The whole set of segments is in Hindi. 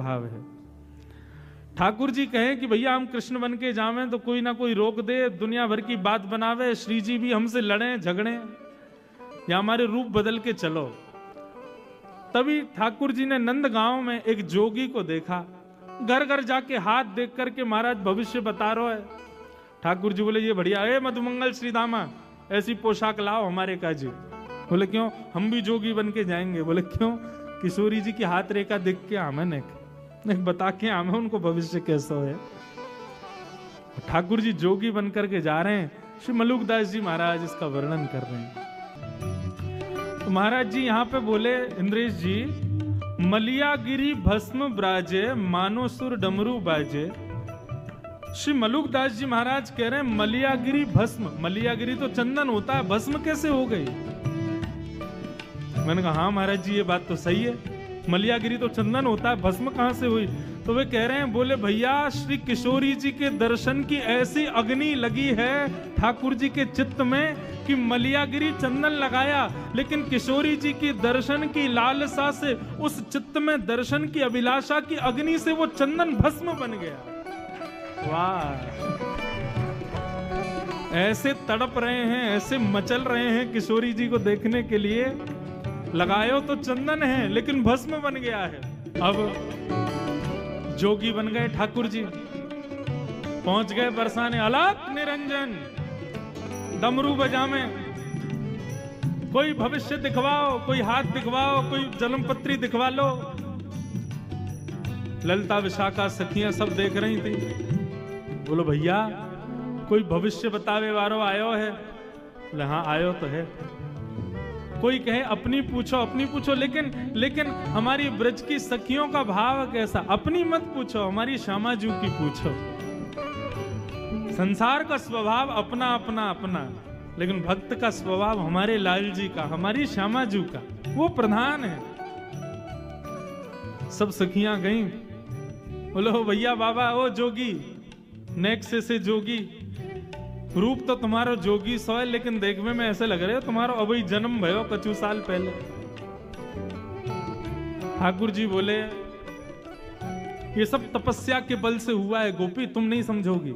भाव है। ठाकुर जी कहें कि भैया हम कृष्ण बन के जावें तो कोई ना कोई रोक दे, दुनिया भर की बात बनावे, श्री जी भी हमसे लड़े झगड़े या हमारे रूप बदल के चलो। तभी ठाकुर जी ने नंदगांव में एक जोगी को देखा, घर घर जाके हाथ देख करके महाराज भविष्य बता रहा है। ठाकुर जी बोले ये बढ़िया है, मधुमंगल श्री दामा ऐसी पोशाक लाओ हमारे काजी। बोले क्यों, हम भी जोगी बन के जाएंगे। बोले क्यों, किशोरी जी की हाथ रेखा देख के आमे ने बता के आमे उनको भविष्य कैसा है। ठाकुर जी जोगी बन करके जा रहे हैं, श्री मलुकदास जी महाराज इसका वर्णन कर रहे हैं। तो महाराज जी यहाँ पे बोले, इंद्रेश जी, मलियागिरी भस्म ब्राजे मानो सुर डमरू बाजे। श्री मलुकदास जी महाराज कह रहे हैं मलियागिरी भस्म, मलियागिरी तो चंदन होता है, भस्म कैसे हो गई। मैंने कहा हाँ महाराज जी ये बात तो सही है, मलियागिरी तो चंदन होता है, भस्म कहां से हुई। तो वे कह रहे हैं, बोले भैया श्री किशोरी जी के दर्शन की ऐसी अग्नि लगी है ठाकुर जी के चित्त में कि मलियागिरी चंदन लगाया, लेकिन किशोरी जी की दर्शन की लालसा से उस चित्त में दर्शन की अभिलाषा की अग्नि से वो चंदन भस्म बन गया। वाह, ऐसे तड़प रहे हैं, ऐसे मचल रहे हैं किशोरी जी को देखने के लिए, लगायो तो चंदन है लेकिन भस्म बन गया है। अब जोगी बन गए ठाकुर जी, पहुंच गए बरसाने, अलग निरंजन डमरू बजामे, कोई भविष्य दिखवाओ, कोई हाथ दिखवाओ, कोई जन्म पत्री दिखवा लो। ललिता विशाखा सखियां सब देख रही थी। बोलो भैया कोई भविष्य बतावे वारो आयो है। बोले हाँ आयो तो है। कोई कहे अपनी पूछो, लेकिन हमारी ब्रज की सखियों का भाव कैसा, अपनी मत पूछो, हमारी श्यामा जू की पूछो। संसार का स्वभाव अपना अपना अपना, लेकिन भक्त का स्वभाव हमारे लाल जी का, हमारी श्यामा जू का, वो प्रधान है। सब सखियां गईं, बोलो भैया बाबा ओ जोगी, नेक्स्ट से जोगी, रूप तो तुम्हारा जोगी सो है, लेकिन देखने में ऐसे लग रहे हो तुम्हारा अभी जन्म भयो कछु साल पहले। ठाकुर जी बोले ये सब तपस्या के बल से हुआ है गोपी, तुम नहीं समझोगी।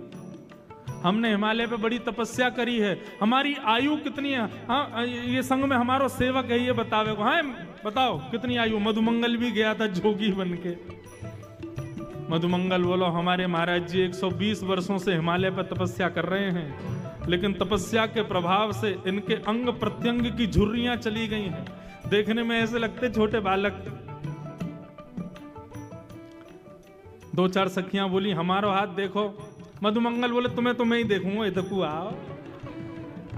हमने हिमालय पे बड़ी तपस्या करी है, हमारी आयु कितनी है। हाँ ये संग में हमारो सेवक है, ये बतावे को। हाँ बताओ कितनी आयु। मधुमंगल भी गया था जोगी बन के। मधुमंगल बोलो हमारे महाराज जी 120 वर्षों से हिमालय पर तपस्या कर रहे हैं, लेकिन तपस्या के प्रभाव से इनके अंग प्रत्यंग की झुर्रियां चली गई हैं, देखने में ऐसे लगते छोटे बालक। दो चार सखियां बोली हमारो हाथ देखो। मधुमंगल बोले तुम्हें तो मैं ही देखूंगा, इधर आओ,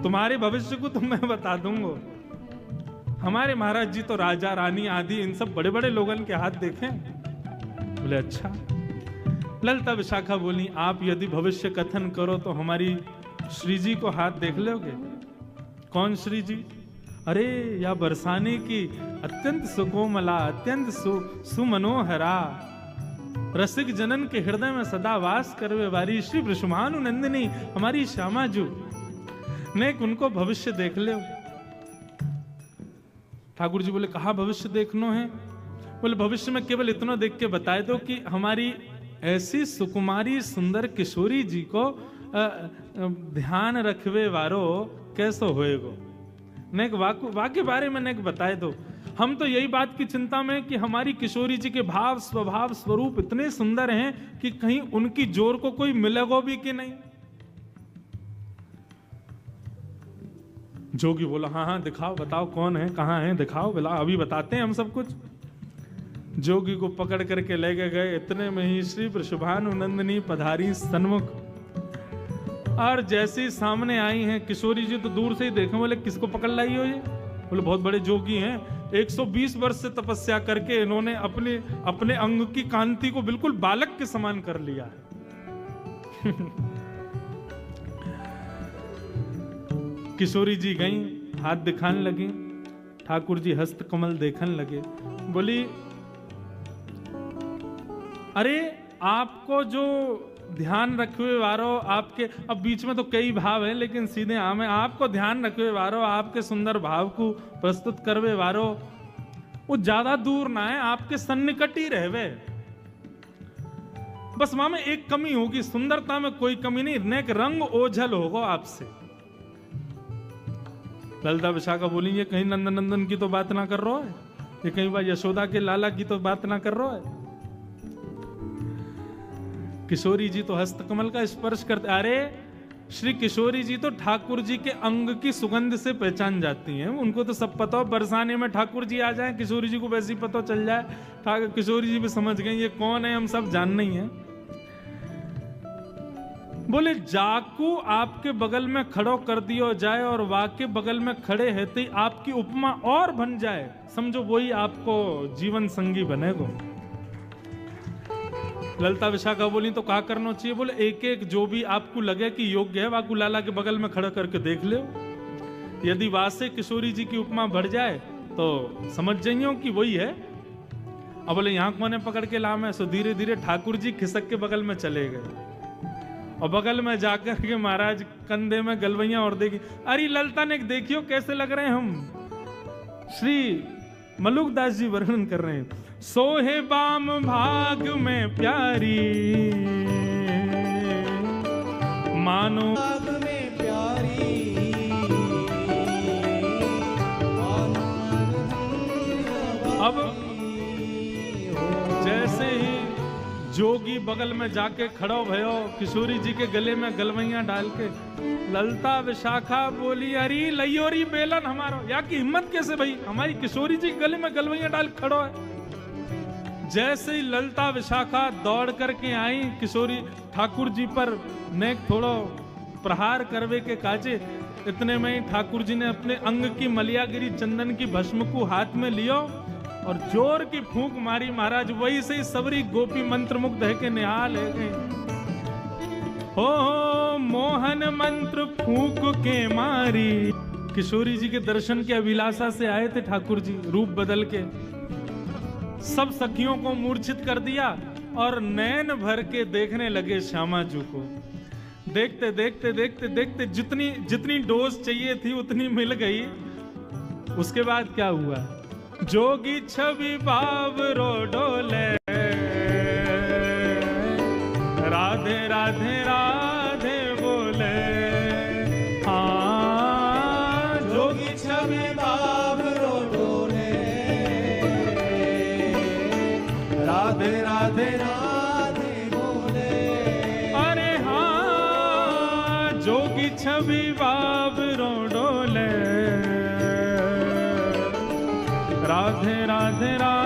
तुम्हारे भविष्य को तो मैं बता दूंगा। हमारे महाराज जी तो राजा रानी आदि इन सब बड़े बड़े लोगों के हाथ देखें। बोले अच्छा। ललिता विशाखा बोली आप यदि भविष्य कथन करो तो हमारी श्री जी को हाथ देख लोगे। कौन श्री जी? अरे या बरसाने की अत्यंत सुकोमला, अत्यंत सुमनोहरा, रसिक जनन के हृदय में सदा वास करवे वारी श्री वृषभानु नंदिनी हमारी श्यामा जू ने उनको भविष्य देख ले। ठाकुर जी बोले कहा भविष्य देखनो है? बोले भविष्य में केवल इतना देख के बताए दो कि हमारी ऐसी सुकुमारी सुंदर किशोरी जी को ध्यान रखवे वारो कैसो होएगो। नेक वाक्य बारे में नेक बताए दो। हम तो यही बात की चिंता में कि हमारी किशोरी जी के भाव स्वभाव स्वरूप इतने सुंदर हैं कि कहीं उनकी जोर को कोई मिलेगो भी कि नहीं। जोगी बोला हाँ हाँ दिखाओ, बताओ कौन है, कहाँ है, दिखाओ, बोला अभी बताते हैं हम सब कुछ। जोगी को पकड़ करके ले गए, इतने में ही श्री वृषभानु नंदिनी पधारी सन्मुख। और जैसे सामने आई हैं किशोरी जी तो दूर से ही देखें, बोले किसको पकड़ लाई हो ये? बोले बहुत बड़े जोगी हैं, 120 वर्ष से तपस्या करके इन्होंने अपने अंग की कांति को बिल्कुल बालक के समान कर लिया है। किशोरी जी गई, हाथ दिखाने लगी, ठाकुर जी हस्त कमल देखने लगे। बोली अरे आपको जो ध्यान रखवे वारो, आपके अब बीच में तो कई भाव हैं लेकिन सीधे आम है, आपको ध्यान रखवे वारो, आपके सुंदर भाव को प्रस्तुत करवे वारो वो ज्यादा दूर ना है, आपके सन्निकट ही रहवे। बस वहां में एक कमी होगी, सुंदरता में कोई कमी नहीं, नेक रंग ओझल होगा आपसे। ललिता विशाखा बोली ये कहीं नंदन नंदन की तो बात ना कर रहा है, ये कहीं बार यशोदा के लाला की तो बात ना कर रहा है। किशोरी जी तो हस्तकमल का स्पर्श करते, अरे श्री किशोरी जी तो ठाकुर जी के अंग की सुगंध से पहचान जाती हैं, उनको तो सब पता हो। बरसाने में ठाकुर जी आ जाएं, किशोरी जी को वैसे ही पता चल जाए, किशोरी जी भी समझ गए ये कौन है, हम सब जानना ही है। बोले जाकू आपके बगल में खड़ो कर दियो जाए और वाके बगल में खड़े रहते ही आपकी उपमा और बन जाए, समझो वही आपको जीवन संगी बनेगो। ललिता विशाखा बोली तो क्या करना चाहिए? बोले एक एक जो भी आपको लगे कि योग्य है वाकू लाला के बगल में खड़ा करके देख लो, यदि वासे किशोरी जी की उपमा बढ़ जाए तो समझ जाइयो कि वही है। अब बोले यहाँ कोने पकड़ के लाम है, सो धीरे धीरे ठाकुर जी खिसक के बगल में चले गए और बगल में जाकर के महाराज कंधे में गलवैया और देखी, अरे ललिता ने देखियो कैसे लग रहे हैं हम। श्री मलुकदास जी वर्णन कर रहे हैं, सोहे बाम भाग में प्यारी मानो भाग में प्यारी। अब जैसे ही जोगी बगल में जाके खड़ो भयो किशोरी जी के गले में गलवैया डाल के, ललिता विशाखा बोली अरे लयोरी बेलन हमारा, या की हिम्मत कैसे भाई, हमारी किशोरी जी के गले में गलवैया डाल खड़ो है। जैसे ही ललिता विशाखा दौड़ करके आई किशोरी ठाकुर जी पर नेक थोड़ो प्रहार करवे के काजे, इतने में ही ठाकुर जी ने अपने अंग की मलियागिरी चंदन की भस्म को हाथ में लियो और जोर की फूंक मारी। महाराज वही से सबरी गोपी मंत्र मुग्ध है के निहाल है गए। हो मोहन मंत्र फूंक के मारी। किशोरी जी के दर्शन की अभिलाषा से आए थे ठाकुर जी, रूप बदल के सब सखियों को मूर्छित कर दिया और नैन भर के देखने लगे श्यामा जी को। देखते देखते देखते देखते जितनी जितनी डोज चाहिए थी उतनी मिल गई। उसके बाद क्या हुआ? जोगी छवि बावरो डोले, राधे राधे राधे बोले। हाँ जोगी छवि बावरो डोले, राधे राधे राधे बोले। अरे हाँ जोगी छवि बावरो डोले, राधे राधे राधे।